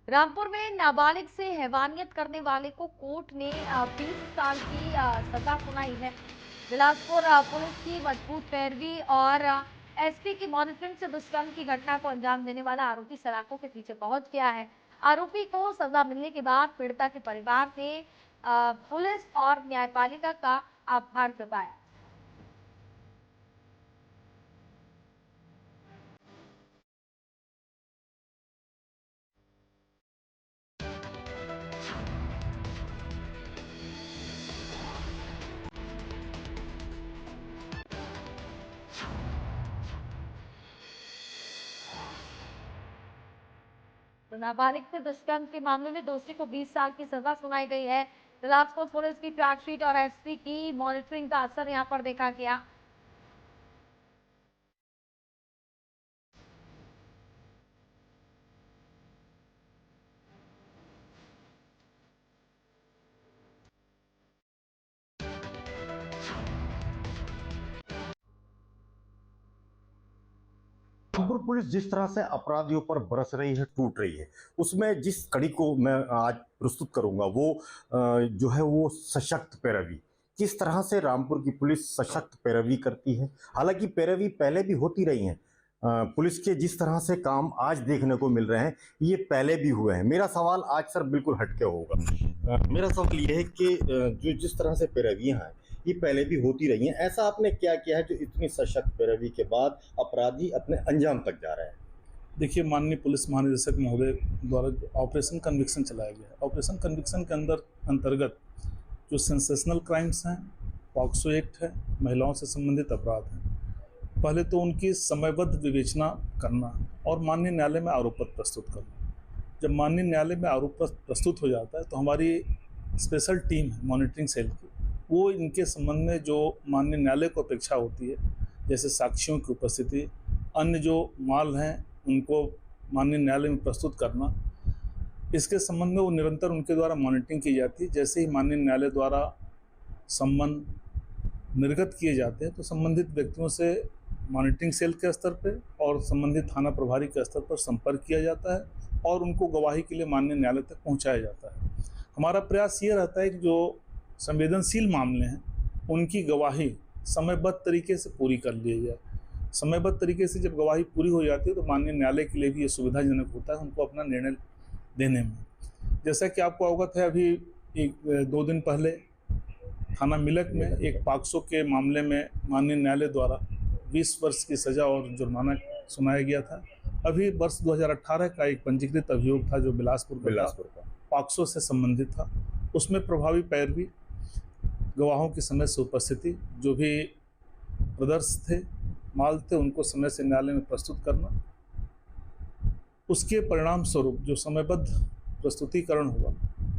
रामपुर में नाबालिग से हैवानियत करने वाले को कोर्ट ने 20 साल की सजा सुनाई है। बिलासपुर पुलिस की मजबूत पैरवी और एसपी की मॉनिटरिंग से दुष्कर्म की घटना को अंजाम देने वाला आरोपी सलाखों के पीछे पहुंच गया है। आरोपी को सजा मिलने के बाद पीड़िता के परिवार ने पुलिस और न्यायपालिका का आभार जताया। तो नाबालिग से दुष्कर्म के मामले में दोषी को 20 साल की सजा सुनाई गई है। बिलासपुर पुलिस की चार्जशीट और एसपी की मॉनिटरिंग का असर यहां पर देखा गया। रामपुर पुलिस जिस तरह से अपराधियों पर बरस रही है, टूट रही है, उसमें जिस कड़ी को मैं आज प्रस्तुत करूंगा वो जो है वो सशक्त पैरवी। किस तरह से रामपुर की पुलिस सशक्त पैरवी करती है। हालांकि पैरवी पहले भी होती रही है। पुलिस के जिस तरह से काम आज देखने को मिल रहे हैं ये पहले भी हुए हैं। मेरा सवाल आज सर बिल्कुल हटके होगा। मेरा सवाल ये है कि जो जिस तरह से पैरवियां हैं ये पहले भी होती रही हैं। ऐसा आपने क्या किया है जो इतनी सशक्त पैरवी के बाद अपराधी अपने अंजाम तक जा रहे हैं। देखिए, माननीय पुलिस महानिदेशक महोदय द्वारा ऑपरेशन कन्विक्शन चलाया गया है। ऑपरेशन कन्विक्शन के अंतर्गत जो सेंसेशनल क्राइम्स हैं, पॉक्सो एक्ट है, महिलाओं से संबंधित अपराध हैं, पहले तो उनकी समयबद्ध विवेचना करना और माननीय न्यायालय में आरोप पत्र प्रस्तुत करना। जब माननीय न्यायालय में आरोप पत्र प्रस्तुत हो जाता है तो हमारी स्पेशल टीम है मॉनिटरिंग सेल की, वो इनके संबंध में जो माननीय न्यायालय को अपेक्षा होती है, जैसे साक्ष्यों की उपस्थिति, अन्य जो माल हैं उनको माननीय न्यायालय में प्रस्तुत करना, इसके संबंध में वो निरंतर उनके द्वारा मॉनिटरिंग की जाती है। जैसे ही माननीय न्यायालय द्वारा सम्मन निर्गत किए जाते हैं तो संबंधित व्यक्तियों से मॉनिटरिंग सेल के स्तर पर और संबंधित थाना प्रभारी के स्तर पर संपर्क किया जाता है और उनको गवाही के लिए माननीय न्यायालय तक पहुँचाया जाता है। हमारा प्रयास ये रहता है कि जो संवेदनशील मामले हैं उनकी गवाही समयबद्ध तरीके से पूरी कर ली जाए। समयबद्ध तरीके से जब गवाही पूरी हो जाती है तो माननीय न्यायालय के लिए भी ये सुविधाजनक होता है उनको अपना निर्णय देने में। जैसा कि आपको अवगत है, अभी 2 दिन पहले थाना मिलक में एक पॉक्सो के मामले में माननीय न्यायालय द्वारा 20 वर्ष की सज़ा और जुर्माना सुनाया गया था। अभी वर्ष 2018 का एक पंजीकृत अभियोग था जो बिलासपुर का पॉक्सो से संबंधित था। उसमें प्रभावी पैरवी, गवाहों की समय से उपस्थिति, जो भी प्रदर्श थे, माल थे, उनको समय से न्यायालय में प्रस्तुत करना, उसके परिणाम स्वरूप जो समयबद्ध प्रस्तुतिकरण हुआ,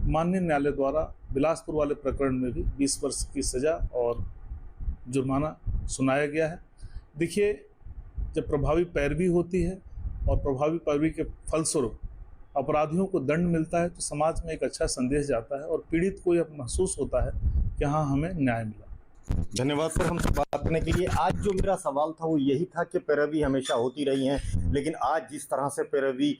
माननीय न्यायालय द्वारा बिलासपुर वाले प्रकरण में भी 20 वर्ष की सज़ा और जुर्माना सुनाया गया है। देखिए, जब प्रभावी पैरवी होती है और प्रभावी पैरवी के फलस्वरूप अपराधियों को दंड मिलता है तो समाज में एक अच्छा संदेश जाता है और पीड़ित को यह महसूस होता है कि हाँ, हमें न्याय मिला। धन्यवाद सर हमसे बात करने के लिए। आज जो मेरा सवाल था वो यही था कि पैरवी हमेशा होती रही है, लेकिन आज जिस तरह से पैरवी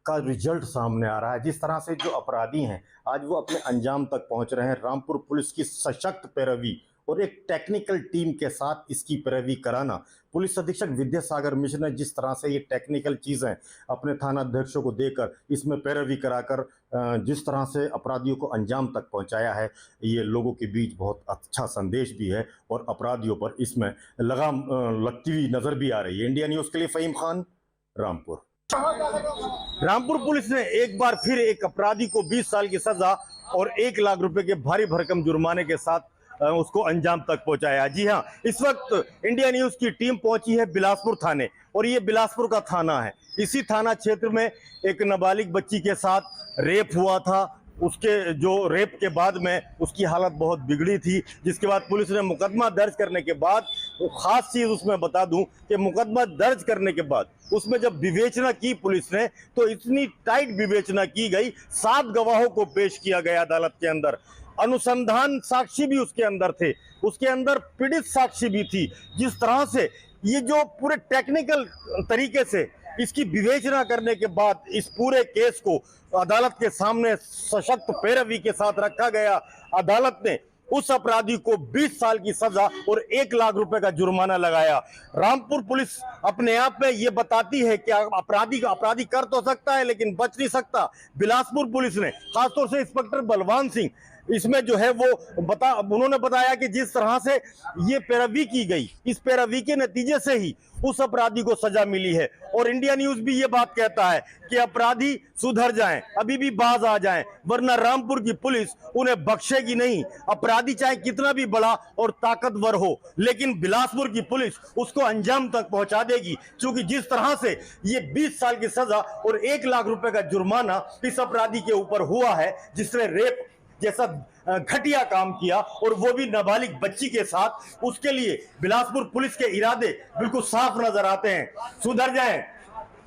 का रिजल्ट सामने आ रहा है, जिस तरह से जो अपराधी हैं आज वो अपने अंजाम तक पहुंच रहे हैं, रामपुर पुलिस की सशक्त पैरवी और एक टेक्निकल टीम के साथ इसकी पैरवी कराना, पुलिस अधीक्षक विद्यासागर मिश्र ने जिस तरह से ये टेक्निकल चीज़ें अपने थाना अध्यक्षों को देकर इसमें पैरवी कराकर जिस तरह से अपराधियों को अंजाम तक पहुंचाया है, ये लोगों के बीच बहुत अच्छा संदेश भी है और अपराधियों पर इसमें लगाम लगती हुई नजर भी आ रही है। इंडिया न्यूज़ के लिए फ़हीम खान, रामपुर। रामपुर पुलिस ने एक बार फिर एक अपराधी को 20 साल की सजा और 1 लाख रुपए के भारी भरकम जुर्माने के साथ उसको अंजाम तक पहुंचाया। जी हां, इस वक्त इंडिया न्यूज़ की टीम पहुंची है बिलासपुर थाने और ये बिलासपुर का थाना है। इसी थाना क्षेत्र में एक नाबालिग बच्ची के साथ रेप हुआ था। उसके जो रेप के बाद में उसकी हालत बहुत बिगड़ी थी, जिसके बाद पुलिस ने मुकदमा दर्ज करने के बाद, तो खास चीज़ उसमें बता दूं कि मुकदमा दर्ज करने के बाद उसमें जब विवेचना की पुलिस ने तो इतनी टाइट विवेचना की गई, 7 गवाहों को पेश किया गया अदालत के अंदर। अनुसंधान साक्षी भी उसके अंदर थे, उसके अंदर पीड़ित साक्षी भी थी। जिस तरह से ये जो पूरे टेक्निकल तरीके से इसकी विवेचना करने के बाद इस पूरे केस को अदालत के सामने सशक्त पैरवी के साथ रखा गया। अदालत ने उस अपराधी को 20 साल की सजा और 1 लाख रुपए का जुर्माना लगाया। रामपुर पुलिस अपने आप में ये बताती है कि अपराधी कर तो सकता है लेकिन बच नहीं सकता। बिलासपुर पुलिस ने खासतौर से इंस्पेक्टर बलवान सिंह इसमें जो है वो उन्होंने बताया कि जिस तरह से ये पैरवी की गई, इस पैरवी के नतीजे से ही उस अपराधी को सजा मिली है। और इंडिया न्यूज भी ये बात कहता है कि अपराधी सुधर जाएं, अभी भी बाज आ जाएं, वरना रामपुर की पुलिस उन्हें बख्शेगी नहीं। अपराधी चाहे कितना भी बड़ा और ताकतवर हो, लेकिन बिलासपुर की पुलिस उसको अंजाम तक पहुंचा देगी, क्योंकि जिस तरह से ये 20 साल की सजा और 1 लाख रुपए का जुर्माना इस अपराधी के ऊपर हुआ है, जिसने रेप जैसा घटिया काम किया और वो भी नाबालिग बच्ची के साथ, उसके लिए बिलासपुर पुलिस के इरादे बिल्कुल साफ नजर आते हैं। सुधर जाएं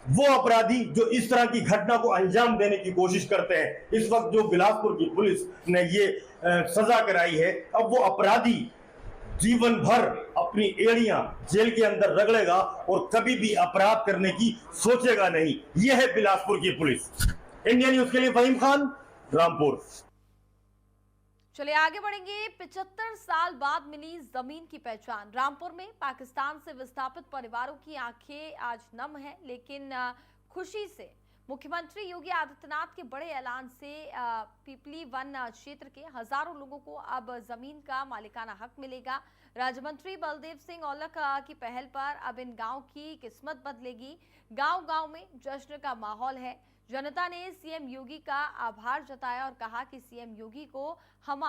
वो अपराधी जो इस तरह की घटना को अंजाम देने की कोशिश करते हैं। इस वक्त जो बिलासपुर की पुलिस ने ये सजा कराई है, अब वो अपराधी जीवन भर अपनी एड़ियां जेल के अंदर रगड़ेगा और कभी भी अपराध करने की सोचेगा नहीं। यह है बिलासपुर की पुलिस। इंडिया न्यूज के लिए फहीम खान, रामपुर। चलिए आगे बढ़ेंगे। 75 साल बाद मिली जमीन की पहचान। रामपुर में पाकिस्तान से विस्थापित परिवारों की आंखें आज नम है, लेकिन खुशी से मुख्यमंत्री योगी आदित्यनाथ के बड़े ऐलान से पिपली वन क्षेत्र के हजारों लोगों को अब जमीन का मालिकाना हक मिलेगा। राज्य मंत्री बलदेव सिंह औलख की पहल पर अब इन गांव की किस्मत बदलेगी। गांव-गांव में जश्न का माहौल है। जनता ने सीएम योगी का आभार जताया और कहा कि सीएम योगी को हमारे